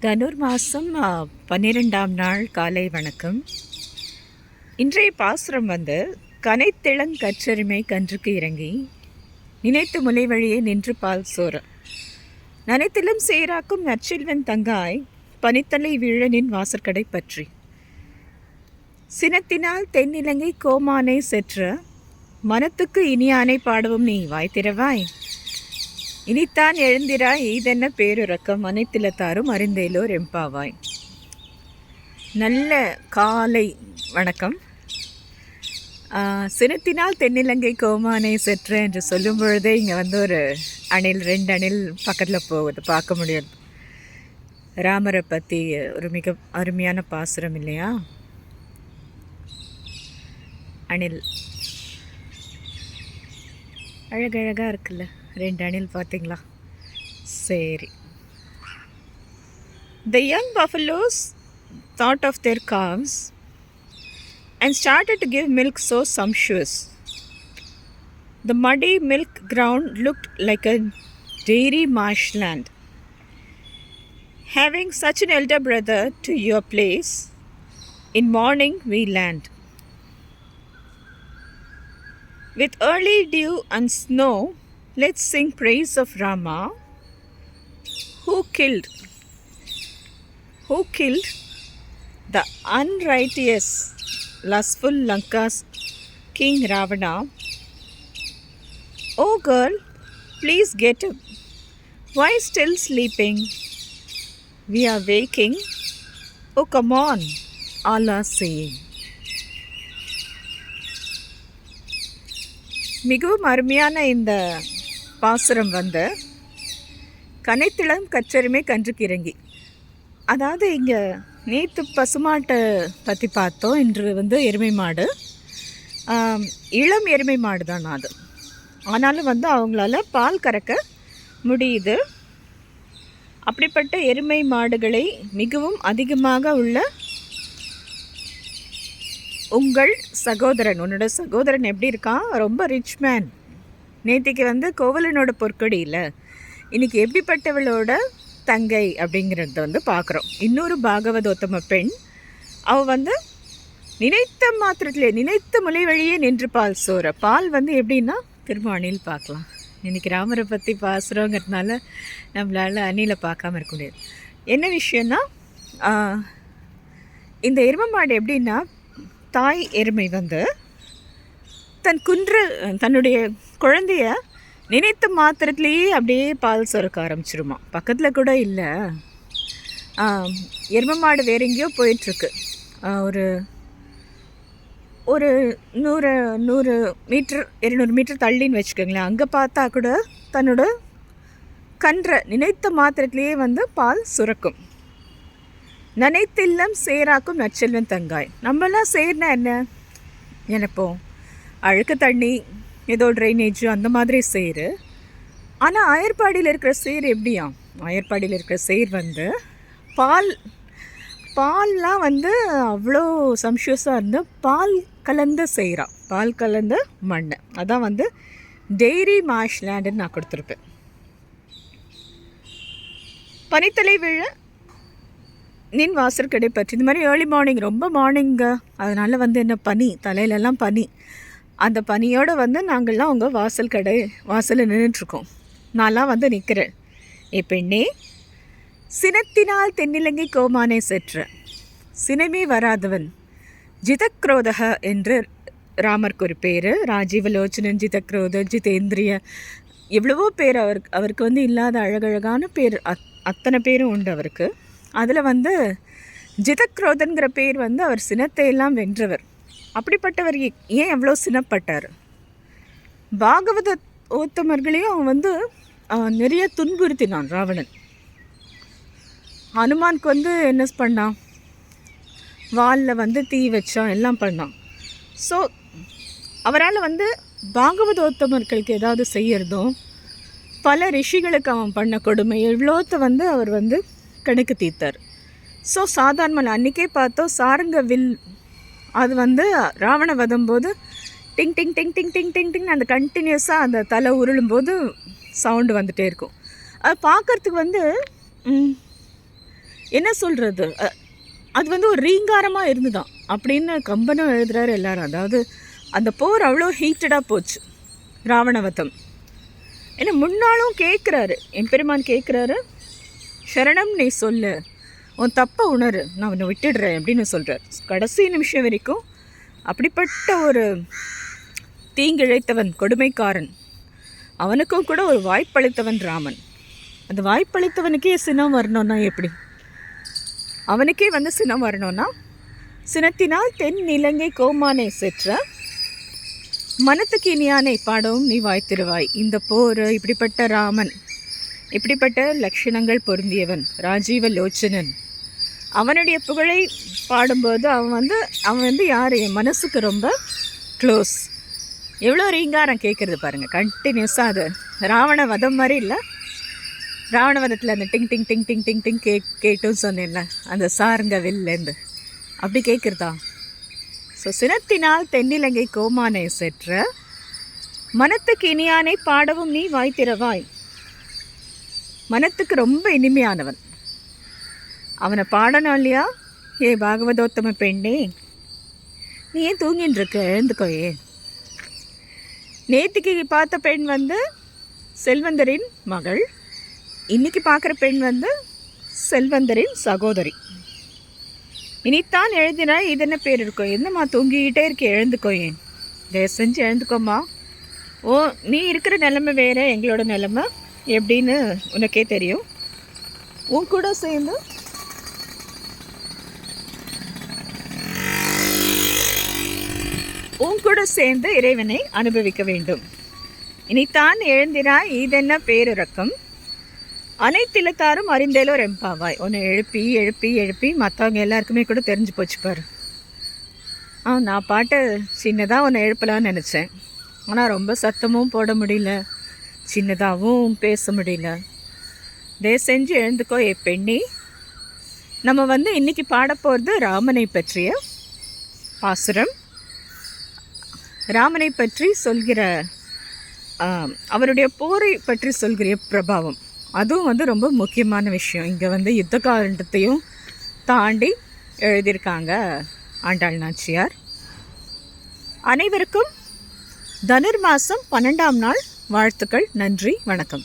தனுர் மாதம் 12ஆம் நாள் காலை வணக்கம். இன்றைய பாசுரம் கனைத்திளங்கற்றெருமை கன்றுக்கு இறங்கி நினைத்து முலை வழியே நின்று பால் சோர நனைத்திலும் சேராக்கும் நற்செல்வன் தங்காய் பனித்தலை வீழனின் வாசற்கடை பற்றி சினத்தினால் தென்னிலங்கை கோமானை செற்ற மனத்துக்கு இனியானை பாடவும் நீ வாய்த்திரவாய். இனித்தான் எழுந்திராய் ஈதென்ன பேருறக்கம் அனைத்திலத்தாரும் அறிந்தேலோர் எம்பாவாய். நல்ல காலை வணக்கம். சினத்தினால் தென்னிலங்கை கோமானை செற்ற என்று சொல்லும் பொழுதே இங்கே ஒரு அணில், 2 அணில் பக்கத்தில் போகுது, பார்க்க முடியாது. ராமரை பற்றி ஒரு மிக அருமையான பாசுரம் இல்லையா? அணில் அழகழகாக இருக்குல்ல, 2 அணில் பார்த்தீங்களா? சரி. The young buffaloes thought of their calves and started to give milk so sumptuous. The muddy milk ground looked like a dairy marshland. Having such an elder brother to your place, in morning we land. With early dew and snow, let's sing praise of Rama, who killed the unrighteous, lustful Lanka's king Ravana. Oh girl, please get up. Why still sleeping? We are waking. Oh come on, all are saying. மிகவும் அருமையான இந்த பாசுரம் கனைத்திளம் கற்றெருமை கன்றுக்கு இறங்கி. அதாவது இங்கே நேற்று பசுமாட்டை பற்றி பார்த்தோம். இன்று எருமை மாடு, இளம் எருமை மாடு தான் அது. ஆனாலும் அவங்களால பால் கறக்க முடியுது. அப்படிப்பட்ட எருமை மாடுகளை மிகவும் அதிகமாக உள்ள உங்கள் சகோதரன், உன்னோட சகோதரன் எப்படி இருக்கான்? ரொம்ப ரிச் மேன். நேற்றுக்கு கோவலனோட பொற்கொடி இல்லை, இன்றைக்கி எப்படிப்பட்டவளோட தங்கை அப்படிங்கிறத பார்க்குறோம். இன்னொரு பாகவதோத்தம பெண், அவள் நினைத்த மாத்திரத்திலே நினைத்த முலை வழியே நின்று பால் சோற. பால் எப்படின்னா திரும்ப அணில் பார்க்கலாம். இன்றைக்கி ராமரை பற்றி பாசுகிறோங்கிறதுனால நம்மளால் அணிலை பார்க்காம இருக்க முடியாது. என்ன விஷயம்னா, இந்த எருமை மாடு எப்படின்னா, தாய் எருமை தன்னுடைய குழந்தைய நினைத்த மாத்திரத்துலேயே அப்படியே பால் சுரக்க ஆரம்பிச்சிருமா. பக்கத்தில் கூட இல்லை. எருமை மாடு வேற எங்கேயோ போயிட்டுருக்கு. ஒரு 100 மீட்டர் 200 மீட்டர் தள்ளின்னு வச்சுக்கோங்களேன். அங்கே பார்த்தா கூட தன்னோட கன்றை நினைத்த மாத்திரத்துலேயே பால் சுரக்கும். நனைத்தில்லம் சேராக்கும் நற்செல்வன் தங்காய். நம்மளாம் சேர்னா என்ன நினைப்போம்? அழுக்கு தண்ணி, ஏதோ ட்ரைனேஜு, அந்த மாதிரி சேரு. ஆனால் ஆயர்பாடியில் இருக்கிற சேர் எப்படியா? ஆயர்பாடியில் இருக்கிற சேர் பால்லாம் அவ்வளோ சம்ஷியஸாக இருந்து பால் கலந்த சேரா, பால் கலந்த மண். அதான் டெய்ரி மார்ஷ்லேண்டுன்னு நான் கொடுத்துருப்பேன். பனித்தலை விழ நின் வாசற்கடை பற்றி. இந்த மாதிரி ஏர்லி மார்னிங், ரொம்ப மார்னிங்க, அதனால் என்ன பனி, தலையிலெல்லாம் பனி. அந்த பனியோடு நாங்கள்லாம் உங்கள் வாசலில் நின்றுட்டுருக்கோம். நான்லாம் நிற்கிறேன். பெண்ணே, சினத்தினால் தென்னிலங்கை கோமானை செற்ற, சினமே வராதவன் ஜிதக்ரோதக என்று ராமருக்கு ஒரு பேர். ராஜீவலோச்சனன், ஜிதக்ரோத, ஜிதேந்திரிய, எவ்வளவோ பேர் அவருக்கு இல்லாத அழகழகான பேர் அத்தனை பேரும் உண்டு அவருக்கு. அதில் ஜிதக்ரோதன்கிற பேர் அவர் சினத்தை எல்லாம் வென்றவர். அப்படிப்பட்டவர் ஏன் எவ்வளோ சினப்பட்டார்? பாகவத ஓத்தமர்களையும் அவன் நிறைய துன்புறுத்தினான் ராவணன். ஹனுமானுக்கு என்ன பண்ணான்? வாலில் தீ வச்சான், எல்லாம் பண்ணான். ஸோ அவரால் பாகவதோத்தமர்களுக்கு ஏதாவது செய்யறதும், பல ரிஷிகளுக்கு அவன் பண்ண கொடுமை எவ்வளோத்த அவர் கணக்கு தீர்த்தார். ஸோ சாதாரண அன்றைக்கே பார்த்தோம், சாரங்க வில் அது ராவண வதம்போது டிங் டிங் டிங் டிங் டிங் டிங் டிங் அந்த கண்டினியூஸாக அந்த தலை உருளும்போது சவுண்டு வந்துகிட்டே இருக்கும். அது பார்க்குறதுக்கு என்ன சொல்கிறது, அது வந்து ஒரு ரீங்காரமாக இருந்துதான் அப்படின்னு கம்பனும் எழுதுகிறாரு எல்லாரும். அதாவது அந்த போர் அவ்வளோ ஹீட்டடாக போச்சு, ராவணவதம். ஏன்னா முன்னாலும் கேட்குறாரு, எம்பெருமான் கேட்குறாரு, சரணம் நீ சொல்லு, உன் தப்பை உணரு, நான் உன்னை விட்டுடுறேன் அப்படின்னு சொல்கிறார். கடைசி நிமிஷம் வரைக்கும் அப்படிப்பட்ட ஒரு தீங்கிழைத்தவன், கொடுமைக்காரன், அவனுக்கும் கூட ஒரு வாய்ப்பளித்தவன் ராமன். அந்த வாய்ப்பளித்தவனுக்கே சினம் வரணும்னா எப்படி? அவனுக்கே வந்து சினம் வரணும்னா, சினத்தினால் தென் இலங்கை கோமானை செற்ற மனத்துக்கு இனியானை பாடவும் நீ வாய்த்திருவாய். இந்த போர், இப்படிப்பட்ட ராமன், இப்படிப்பட்ட லட்சணங்கள் பொருந்தியவன், ராஜீவ லோச்சனன், அவனுடைய புகழை பாடும்போது அவன் வந்து யார், என் மனசுக்கு ரொம்ப க்ளோஸ். எவ்வளோ ரீங்காரம் கேட்குறது பாருங்கள், கண்டினியூஸாக. அது ராவண வதம் மாதிரி இல்லை, ராவண வதத்தில் அந்த டிங் டிங் டிங் டிங் டிங் டிங் கேட்டுன்னு சொன்னேன்ல, அந்த சாருங்க வில்லேருந்து அப்படி கேட்குறதா? ஸோ சினத்தினால் தென்னிலங்கை கோமானை செற்ற மனத்துக்கு இனியானை பாடவும் நீ வாய்த்திரவாய். மனத்துக்கு ரொம்ப இனிமையானவன், அவனை பாடணும் இல்லையா? ஏ பாகவதோத்தம பெண்ணே, நீ ஏன் தூங்கின்னு இருக்க, எழுந்துக்கோயே. நேற்றுக்கு பார்த்த பெண் வந்து செல்வந்தரின் மகள், இன்றைக்கி பார்க்குற பெண் வந்து செல்வந்தரின் சகோதரி. இனித்தான் எழுதினா இது என்ன பேர் இருக்கும்? என்னம்மா தூங்கிக்கிட்டே இருக்க, எழுந்துக்கோயே, தயவு செஞ்சு எழுந்துக்கோம்மா. ஓ, நீ இருக்கிற நிலைமை வேறு, எங்களோட நிலைமை எப்படின்னு உனக்கே தெரியும். உன் கூட சேர்ந்து இறைவனை அனுபவிக்க வேண்டும். இனித்தான் எழுந்தினாய் இதென்ன பேருறக்கம், அனைத்திலத்தாரும் அறிந்தேலோ ரெம்பாவாய். உன்னை எழுப்பி எழுப்பி எழுப்பி மற்றவங்க எல்லாருக்குமே கூட தெரிஞ்சு போச்சு பாரு. நான் பாட்டு சின்னதாக உன்னை எழுப்பலான்னு நினச்சேன், ஆனால் ரொம்ப சத்தமும் போட முடியல, சின்னதாகவும் பேச முடியல. தயவு செஞ்சு எழுந்துக்கோ ஏ பெண்ணி. நம்ம வந்து இன்றைக்கி பாடப்போகிறது ராமனை பற்றிய பாசுரம். ராமனை பற்றி சொல்கிற, அவருடைய போரை பற்றி சொல்கிற பிரபாவம், அதுவும் வந்து ரொம்ப முக்கியமான விஷயம். இங்கே வந்து யுத்த காண்டத்தையும் தாண்டி எழுதியிருக்காங்க ஆண்டாள் நாச்சியார். அனைவருக்கும் தனுர் மாதம் 12ஆம் நாள் வாழ்த்துக்கள். நன்றி, வணக்கம்.